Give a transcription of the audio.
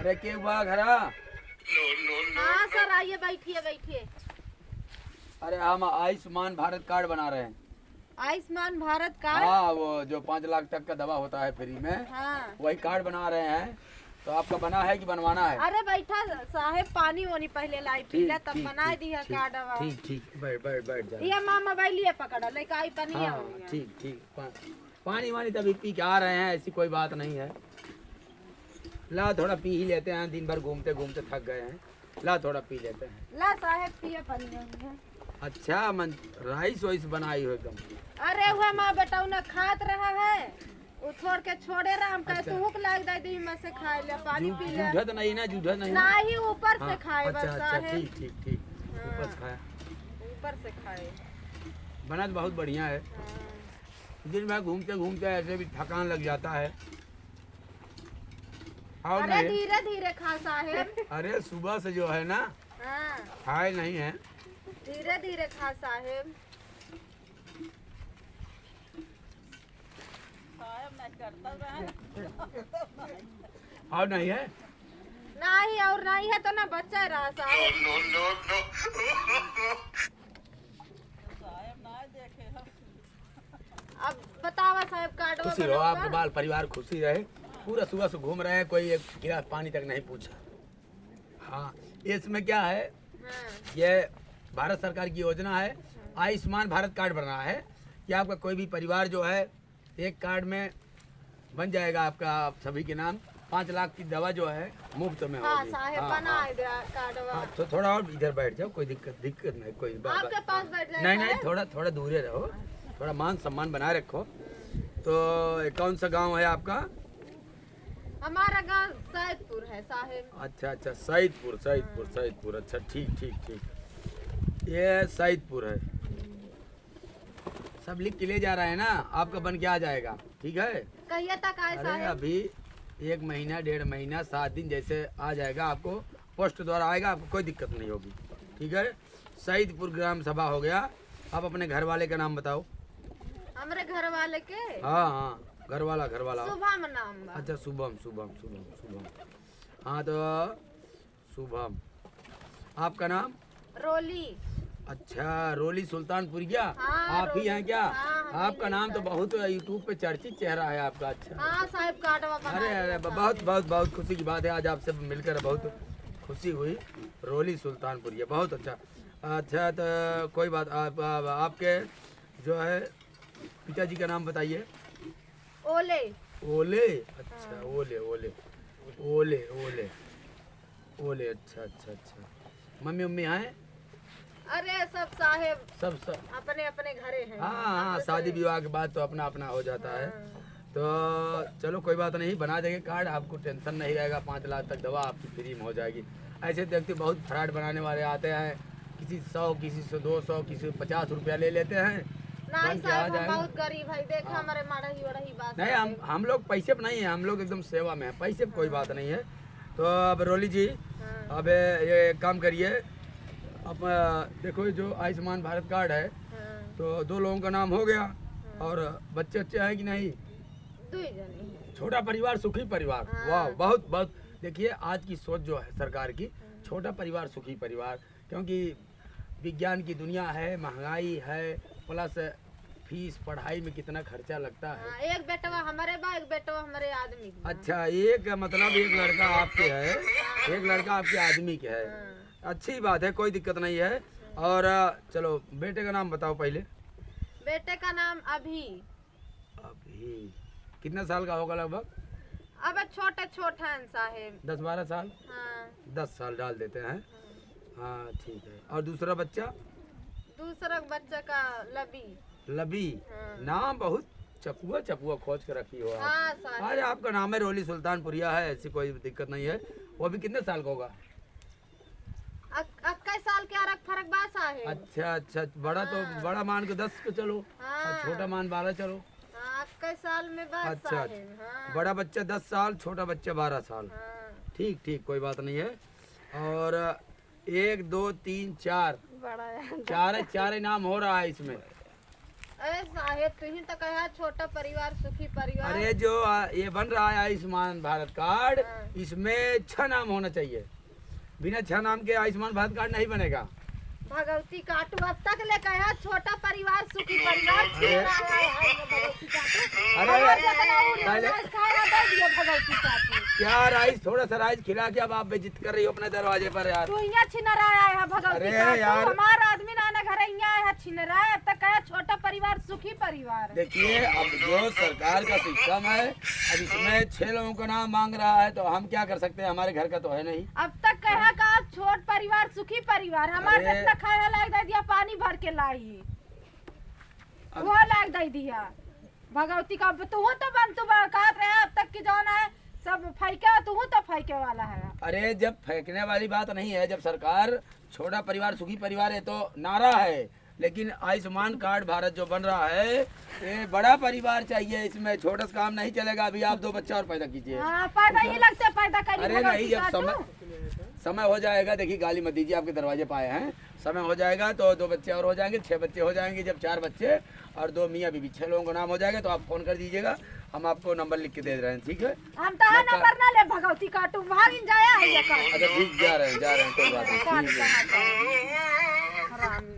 अरे के हुआ घरा? हाँ सर आइए बैठिए बैठिए। अरे हम आयुष्मान भारत कार्ड बना रहे हैं। आयुष्मान भारत कार्ड? हाँ, वो जो 5 लाख तक का दवा होता है फ्री में, हाँ वही कार्ड बना रहे हैं। तो आपका बना है कि बनवाना है? अरे बैठा साहेब, पानी वानी पहले लाई पीला तब बना दिया कार्ड। ठीक ठीक, बैठ बैठ बैठ जा। ये माँ मोबाइल पकड़ा लेके आई पानी। हाँ ठीक ठीक, पानी वानी तभी पी के आ रहे हैं, ऐसी कोई बात नहीं है। ला थोड़ा पी ही लेते हैं, दिन भर घूमते घूमते थक गए हैं। ला थोड़ा पी लेते हैं। ला साहेब पिए पानी। अच्छा मन राइस वाइस बनाई हो एकदम। अरे हुआ माँ बेटा उन्हें खात रहा है, वो छोड़ के छोड़े रहा। हम कहे अच्छा। तू लाग दे दी में से खाए ले, पानी पी ले। जूझत नहीं ना, जूझत नहीं। नहीं ऊपर से हाँ, खाए अच्छा बस अच्छा, साहेब। ठीक ठीक ठीक, ऊपर से खाया। ऊपर से खाए। बना तो बहुत बढ़िया है। दिन भर घूमते घूमते ऐसे भी थकान लग जाता है। और अरे नहीं, धीरे धीरे खा साहेब। अरे सुबह से जो है ना हाँ खाए नहीं है। धीरे धीरे खा साहेब। और नहीं है? नहीं और नहीं है तो ना बच्चा रहा साहेब। अब बतावा साहेब कार्ड खुशी रहो, आपके बाल परिवार खुशी रहे। पूरा सुबह से घूम रहे हैं, कोई एक गिलास पानी तक नहीं पूछा। हाँ, इसमें क्या है, ये भारत सरकार की योजना है, आयुष्मान भारत कार्ड बना है कि आपका कोई भी परिवार जो है एक कार्ड में बन जाएगा आपका, आप सभी के नाम 5 लाख की दवा जो है मुफ्त में हाँ होगी। साहेब हाँ, बना हाँ। दिया कार्ड। हाँ, तो थोड़ा और इधर बैठ जाओ, कोई दिक्कत नहीं, कोई आपके पास बैठ जाए नहीं नहीं, थोड़ा थोड़ा दूरे रहो, थोड़ा मान सम्मान बनाए रखो। तो कौन सा गांव है आपका? हमारा गांव सैदपुर है साहेब। अच्छा अच्छा, सैदपुर सैदपुर सैदपुर, अच्छा ठीक ठीक ठीक, ये सैदपुर है। सब लिख के ले जा रहे हैं ना, आपका बन के आ जाएगा, ठीक है? कहिए तक आए अरे साहेब? अभी 1 महीना 1.5 महीना 7 दिन जैसे आ जाएगा, आपको पोस्ट द्वारा आएगा, आपको कोई दिक्कत नहीं होगी, ठीक है? सैदपुर ग्राम सभा हो गया। आप अपने घर वाले का नाम बताओ। हमारे घर वाले के? हाँ हाँ, घर वाला शुभम नाम बा। अच्छा, शुभम शुभम शुभम शुभम। हाँ तो शुभम, आपका नाम? रोली। अच्छा, रोली सुल्तानपुरिया। हाँ, आप ही हैं क्या? हाँ, हम आपका नाम तो बहुत यूट्यूब पे चर्चित चेहरा है आपका। अच्छा, हाँ साहेब कार्डवा बना अरे अरे, बहुत बहुत बहुत खुशी की बात है, आज आपसे मिलकर बहुत खुशी हुई। रोली सुल्तानपुरिया, बहुत अच्छा। अच्छा तो कोई बात, आपके जो है पिताजी का नाम बताइए। ओले। ओले, अच्छा ओले ओले ओले ओले ओले, अच्छा अच्छा अच्छा। मम्मी मम्मी हैं? अरे सब साहेब सब अपने अपने घरे हैं। हाँ हाँ, शादी विवाह के बाद तो अपना अपना हो जाता है। तो चलो कोई बात नहीं, बना देंगे कार्ड, आपको टेंशन नहीं रहेगा। 5 लाख तक दवा आपकी फ्री में हो जाएगी। ऐसे देखते बहुत फ्रॉड बनाने वाले आते हैं, किसी 100 किसी से 200 किसी से 50 रुपया ले लेते हैं। नहीं बन के आ साहब हम जाएगा। बहुत गरीब है, देखा हाँ। हमारे मड़ही वड़ही बात। नहीं, हम लोग पैसे पे नहीं है, हम लोग एकदम सेवा में है, पैसे पे कोई बात नहीं है। तो अब रोली जी, हाँ। अब ये काम करिए, अब देखो जो आयुष्मान भारत कार्ड है, हाँ। तो 2 लोगों का नाम हो गया। और बच्चे अच्छे हैं कि नहीं? 2 जने हैं। छोटा परिवार सुखी परिवार, हाँ। वाह, बहुत बहुत। देखिए आज की सोच जो है सरकार की, छोटा परिवार सुखी परिवार, क्योंकि विज्ञान की दुनिया है, महंगाई है, प्लस फीस पढ़ाई में कितना खर्चा लगता है। हाँ, एक बेटवा हमारे बा, एक बेटवा हमारे आदमी के बा। अच्छा, एक मतलब एक लड़का आपके है, एक लड़का आपके आदमी के है। हाँ। अच्छी बात है, कोई दिक्कत नहीं है। और चलो बेटे का नाम बताओ पहले। बेटे का नाम अभी। अभी कितना साल का होगा लगभग? अब छोटे छोटे हैं साहेब। 10-12 साल? हाँ। 10 साल डाल देते हैं। हाँ ठीक है। और दूसरा बच्चा? दूसरा बच्चा का लबी। लबी, हाँ। नाम बहुत चपुआ चपुआ खोज के रखी हो आप। हाँ साहेब। अरे आपका नाम है रोली सुल्तानपुरिया है, ऐसी कोई दिक्कत नहीं है। वो भी कितने साल का होगा? 21 साल के अलग फर्क बा साहेब। अच्छा अच्छा, बड़ा तो बड़ा मान के 10 पे चलो, हाँ। और छोटा मान 12 चलो। हाँ 21 साल में बस अच्छा साहेब। अच्छा, हाँ। बड़ा बच्चा 10 साल, छोटा बच्चा 12 साल। हाँ। ठीक ठीक, कोई बात नहीं है। और 1 2 3 4 बड़ा है। चार इनाम हो रहा है इसमें। अरे साहेब तू ही तो कहा छोटा परिवार सुखी परिवार। अरे जो ये बन रहा है आयुष्मान भारत कार्ड, हाँ। इसमें 6 नाम होना चाहिए। बिना 6 नाम के आयुष्मान भारत कार्ड नहीं बनेगा। भगवती काटू अब तक ले कहा छोटा परिवार सुखी परिवार छीन रहा है भगवती काटू। अरे और जितना वो पहले- राइस खाया दे दिया भगवती काटू। क्या राइस, थोड़ा सा राइस खिला के अब आप बेइज्जत कर रही हो अपने दरवाजे पर यार। तू यहाँ छीन रहा है भगवती अरे काटू। यार। हमारा आदमी नाना घर यहाँ है छीन रहा है। अब तक कहा छोटा परिवार सुखी परिवार। देखिए अब जो सरकार का सिस्टम है, अब इसमें 6 लोगों का नाम मांग रहा है तो हम क्या कर सकते हैं, हमारे घर का तो है नहीं। अब तक कहा का छोट परिवार सुखी परिवार। हमारे अरे। जितना खाया लायक दे दिया पानी भर के लाई अब- वो लायक दे दिया भगवती का। तू तो बन तू कहत रहे अब तक की जौन है सब फेंके, तू तो फेंके वाला है। अरे जब फेंकने वाली बात नहीं है, जब सरकार छोटा परिवार सुखी परिवार है तो नारा है, लेकिन आयुष्मान कार्ड भारत जो बन रहा है ये बड़ा परिवार चाहिए, इसमें छोटा सा काम नहीं चलेगा। अभी आप 2 बच्चा और पैदा कीजिए। हाँ पैदा ही लगते पैदा करी अरे नहीं, भगवती जब काटू। समय हो जाएगा, देखिए गाली मत दीजिए, आपके दरवाजे पाए हैं। समय हो जाएगा तो 2 बच्चे और हो जाएंगे, 6 बच्चे हो जाएंगे। जब 4 बच्चे और 2 मियाँ बीबी 6 लोगों का नाम हो जाएगा तो आप फोन कर दीजिएगा, हम आपको नंबर लिख के दे रहे हैं, ठीक है? हम तो नंबर ना ले भगवती काटू भाग जाया है ये कर। अच्छा ठीक, जा रहे हैं कोई बात नहीं, ठीक है। हरामी।